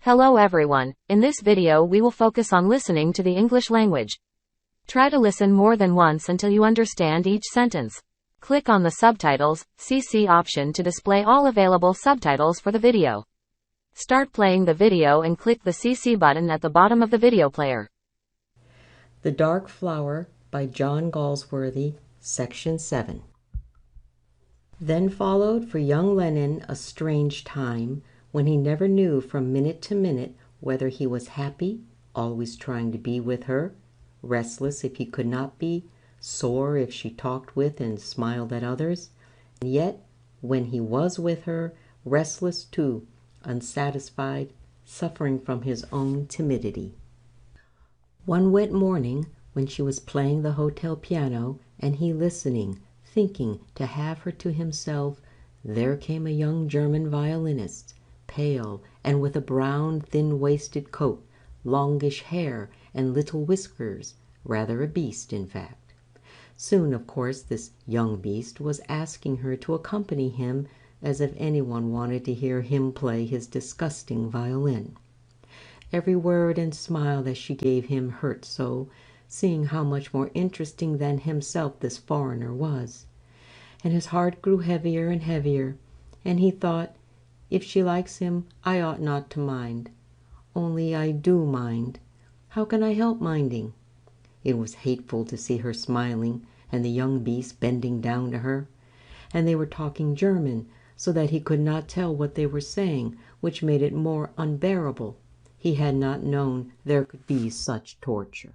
Hello everyone, in this video we will focus on listening to the English language. Try to listen more than once until you understand each sentence. Click on the subtitles, CC option to display all available subtitles for the video. Start playing the video and click the CC button at the bottom of the video player. The Dark Flower by John Galsworthy, Section 7. Then followed for young Lennon a strange time, when he never knew from minute to minute whether he was happy, always trying to be with her, restless if he could not be, sore if she talked with and smiled at others, and yet, when he was with her, restless too, unsatisfied, suffering from his own timidity. One wet morning, when she was playing the hotel piano, and he listening, thinking to have her to himself, there came a young German violinist, pale and with a brown thin-waisted coat, longish hair, and little whiskers, rather a beast, in fact. Soon, of course, this young beast was asking her to accompany him, as if anyone wanted to hear him play his disgusting violin. Every word and smile that she gave him hurt so, seeing how much more interesting than himself this foreigner was. And his heart grew heavier and heavier, and he thought, if she likes him, I ought not to mind. Only I do mind. How can I help minding? It was hateful to see her smiling, and the young beast bending down to her. And they were talking German, so that he could not tell what they were saying, which made it more unbearable. He had not known there could be such torture.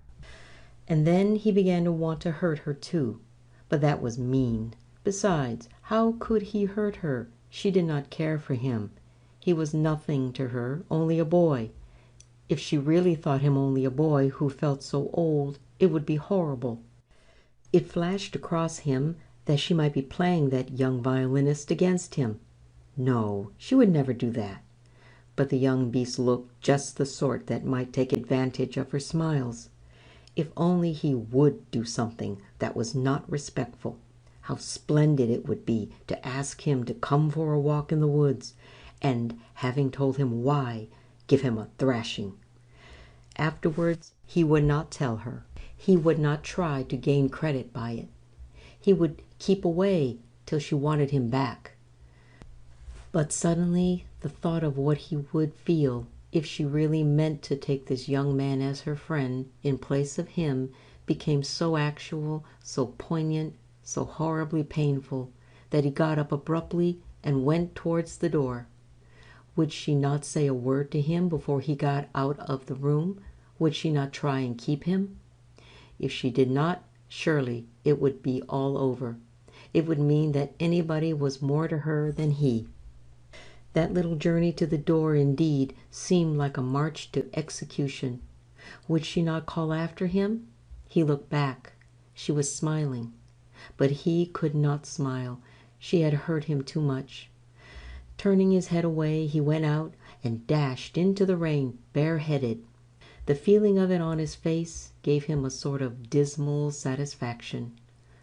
And then he began to want to hurt her too, but that was mean. Besides, how could he hurt her? She did not care for him. He was nothing to her, only a boy. If she really thought him only a boy who felt so old, it would be horrible. It flashed across him that she might be playing that young violinist against him. No, she would never do that. But the young beast looked just the sort that might take advantage of her smiles. If only he would do something that was not respectful. How splendid it would be to ask him to come for a walk in the woods, and, having told him why, give him a thrashing. Afterwards, he would not tell her. He would not try to gain credit by it. He would keep away till she wanted him back. But suddenly, the thought of what he would feel if she really meant to take this young man as her friend in place of him became so actual, so poignant, so horribly painful, that he got up abruptly and went towards the door. Would she not say a word to him before he got out of the room? Would she not try and keep him? If she did not, surely it would be all over. It would mean that anybody was more to her than he. That little journey to the door, indeed, seemed like a march to execution. Would she not call after him? He looked back. She was smiling. But he could not smile. She had hurt him too much. Turning his head away, he went out and dashed into the rain, bareheaded. The feeling of it on his face gave him a sort of dismal satisfaction.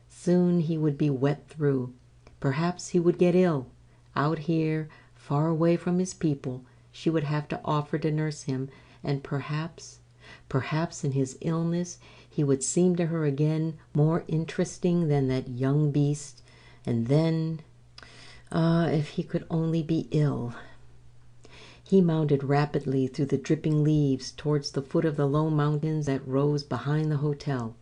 Soon he would be wet through. Perhaps he would get ill. Out here, far away from his people, she would have to offer to nurse him, and perhaps in his illness, he would seem to her again more interesting than that young beast, and then, if he could only be ill. He mounted rapidly through the dripping leaves towards the foot of the low mountains that rose behind the hotel.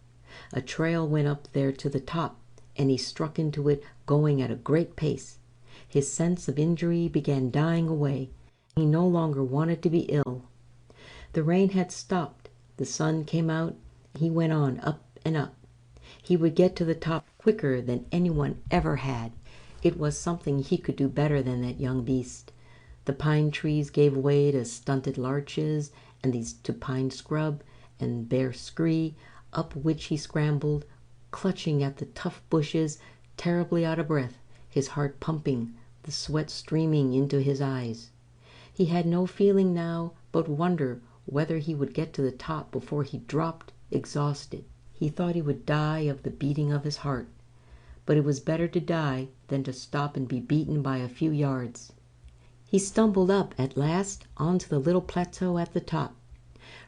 A trail went up there to the top, and he struck into it, going at a great pace. His sense of injury began dying away. He no longer wanted to be ill. The rain had stopped. The sun came out. He went on, up and up. He would get to the top quicker than anyone ever had. It was something he could do better than that young beast. The pine trees gave way to stunted larches, and these to pine scrub and bare scree, up which he scrambled, clutching at the tough bushes, terribly out of breath, his heart pumping, the sweat streaming into his eyes. He had no feeling now but wonder whether he would get to the top before he dropped exhausted. He thought he would die of the beating of his heart, but it was better to die than to stop and be beaten by a few yards. He stumbled up at last onto the little plateau at the top.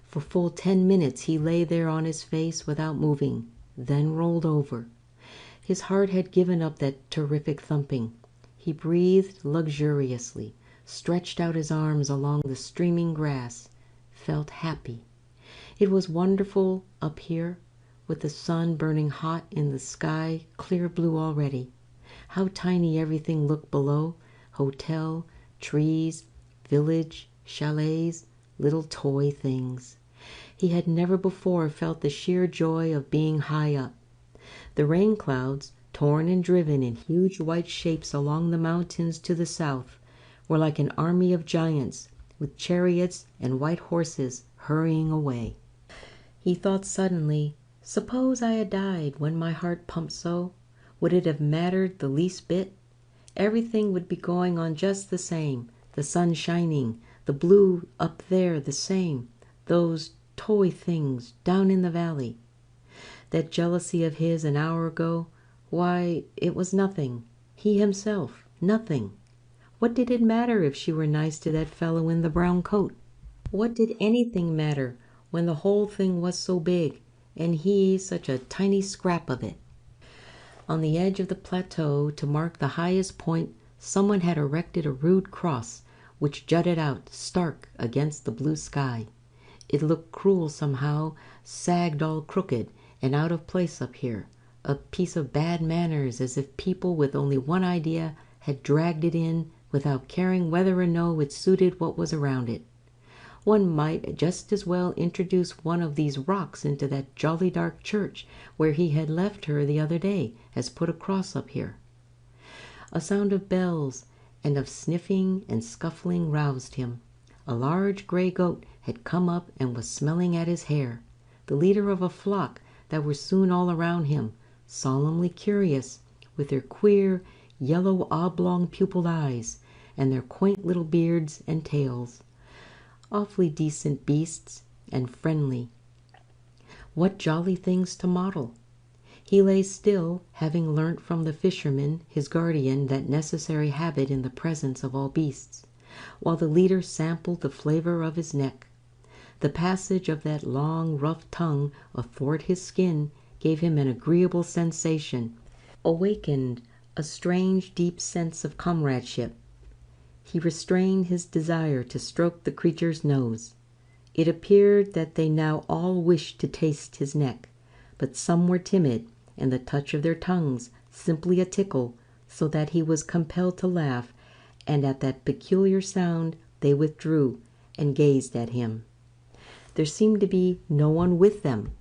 For full 10 minutes he lay there on his face without moving, then rolled over. His heart had given up that terrific thumping. He breathed luxuriously, stretched out his arms along the streaming grass, felt happy. It was wonderful up here, with the sun burning hot in the sky, clear blue already. How tiny everything looked below: hotel, trees, village, chalets, little toy things. He had never before felt the sheer joy of being high up. The rain clouds, torn and driven in huge white shapes along the mountains to the south, were like an army of giants with chariots and white horses hurrying away. He thought suddenly, suppose I had died when my heart pumped so, would it have mattered the least bit? Everything would be going on just the same, the sun shining, the blue up there the same, those toy things down in the valley. That jealousy of his an hour ago, why, it was nothing. He himself, nothing. What did it matter if she were nice to that fellow in the brown coat? What did anything matter when the whole thing was so big, and he such a tiny scrap of it? On the edge of the plateau, to mark the highest point, someone had erected a rude cross, which jutted out stark against the blue sky. It looked cruel somehow, sagged all crooked and out of place up here, a piece of bad manners, as if people with only one idea had dragged it in without caring whether or no it suited what was around it. One might just as well introduce one of these rocks into that jolly dark church where he had left her the other day, as put a cross up here. A sound of bells and of sniffing and scuffling roused him. A large gray goat had come up and was smelling at his hair, the leader of a flock that were soon all around him, solemnly curious, with their queer, yellow oblong pupiled eyes, and their quaint little beards and tails. Awfully decent beasts, and friendly. What jolly things to model! He lay still, having learnt from the fisherman, his guardian, that necessary habit in the presence of all beasts, while the leader sampled the flavor of his neck. The passage of that long, rough tongue athwart his skin gave him an agreeable sensation, awakened a strange, deep sense of comradeship. He restrained his desire to stroke the creature's nose. It appeared that they now all wished to taste his neck, but some were timid, and the touch of their tongues simply a tickle, so that he was compelled to laugh, and at that peculiar sound they withdrew and gazed at him. There seemed to be no one with them.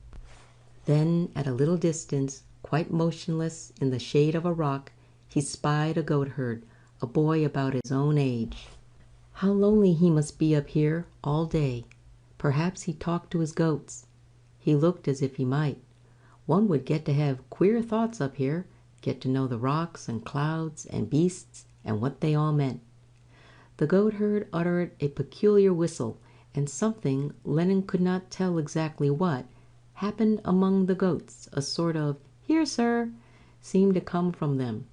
Then, at a little distance, quite motionless in the shade of a rock, he spied a goatherd, a boy about his own age. How lonely he must be up here all day. Perhaps he talked to his goats. He looked as if he might. One would get to have queer thoughts up here, get to know the rocks and clouds and beasts and what they all meant. The goatherd uttered a peculiar whistle, and something, Lennon could not tell exactly what, happened among the goats. A sort of "Here, sir," seemed to come from them.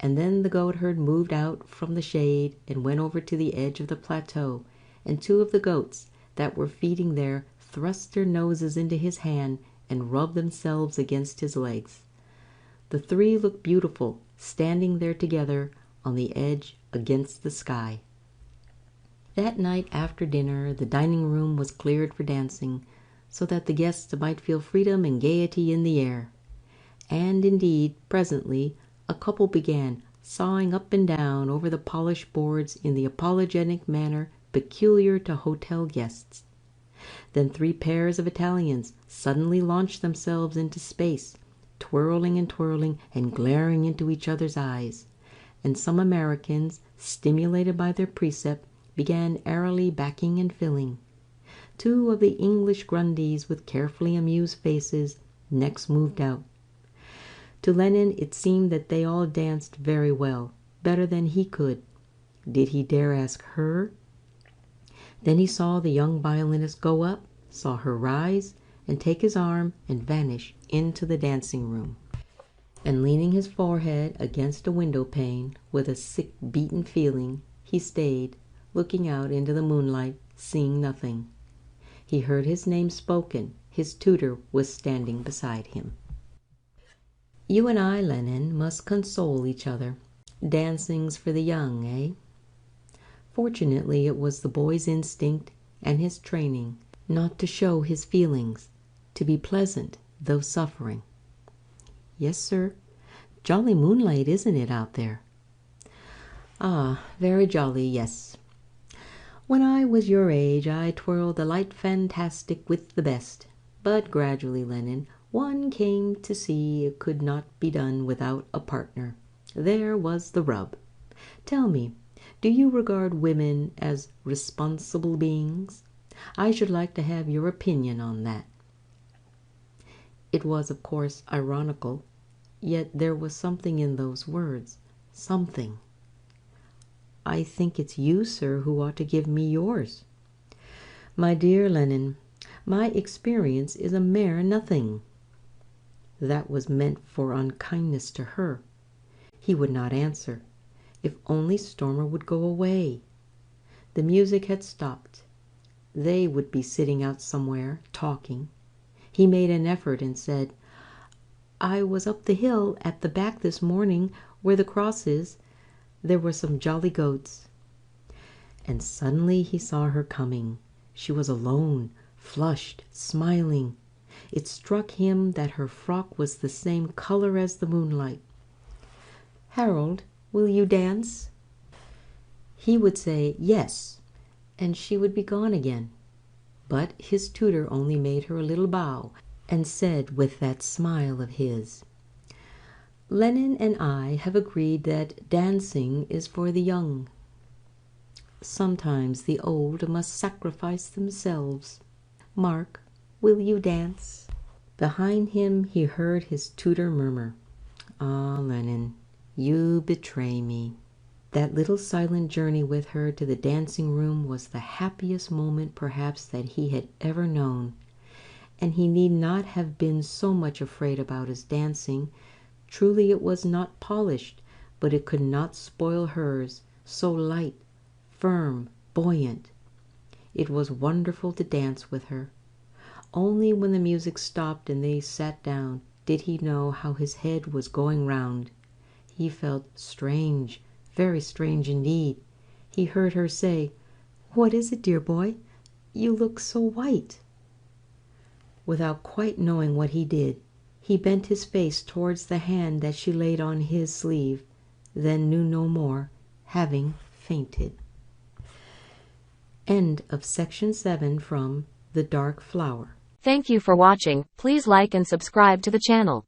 And then the goatherd moved out from the shade and went over to the edge of the plateau, and two of the goats that were feeding there thrust their noses into his hand and rubbed themselves against his legs. The three looked beautiful, standing there together on the edge against the sky. That night after dinner, the dining room was cleared for dancing, so that the guests might feel freedom and gaiety in the air. And indeed, presently, a couple began sawing up and down over the polished boards in the apologetic manner peculiar to hotel guests. Then 3 pairs of Italians suddenly launched themselves into space, twirling and glaring into each other's eyes, and some Americans, stimulated by their precept, began airily backing and filling. 2 of the English Grundys with carefully amused faces next moved out. To Lennon it seemed that they all danced very well, better than he could. Did he dare ask her? Then he saw the young violinist go up, saw her rise and take his arm and vanish into the dancing room. And leaning his forehead against a window pane with a sick beaten feeling, He stayed, looking out into the moonlight, seeing nothing. He heard his name spoken. His tutor was standing beside him. "You and I, Lenin, must console each other. Dancing's for the young, eh?" Fortunately, it was the boy's instinct and his training not to show his feelings, to be pleasant though suffering. "Yes, sir. Jolly moonlight, isn't it, out there?" "Ah, very jolly, yes. When I was your age, I twirled the light fantastic with the best. But gradually, Lenin, one came to see it could not be done without a partner. There was the rub. Tell me, do you regard women as responsible beings? I should like to have your opinion on that." It was, of course, ironical, yet there was something in those words. Something. "I think it's you, sir, who ought to give me yours." "My dear Lenin, my experience is a mere nothing." That was meant for unkindness to her. He would not answer. If only Stormer would go away. The music had stopped. They would be sitting out somewhere, talking. He made an effort and said, "I was up the hill at the back this morning, where the cross is. There were some jolly goats." And suddenly he saw her coming. She was alone, flushed, smiling. It struck him that her frock was the same color as the moonlight. "Harold, will you dance?" He would say yes, and she would be gone again. But his tutor only made her a little bow and said with that smile of his, "Lenin and I have agreed that dancing is for the young. Sometimes the old must sacrifice themselves. Mark, will you dance?" Behind him he heard his tutor murmur, "Ah, Lenin, you betray me." That little silent journey with her to the dancing room was the happiest moment perhaps that he had ever known, and he need not have been so much afraid about his dancing. Truly it was not polished, but it could not spoil hers, so light, firm, buoyant. It was wonderful to dance with her. Only when the music stopped and they sat down did he know how his head was going round. He felt strange, very strange indeed. He heard her say, "What is it, dear boy? You look so white." Without quite knowing what he did, he bent his face towards the hand that she laid on his sleeve, then knew no more, having fainted. End of section 7 from The Dark Flower. Thank you for watching. Please like and subscribe to the channel.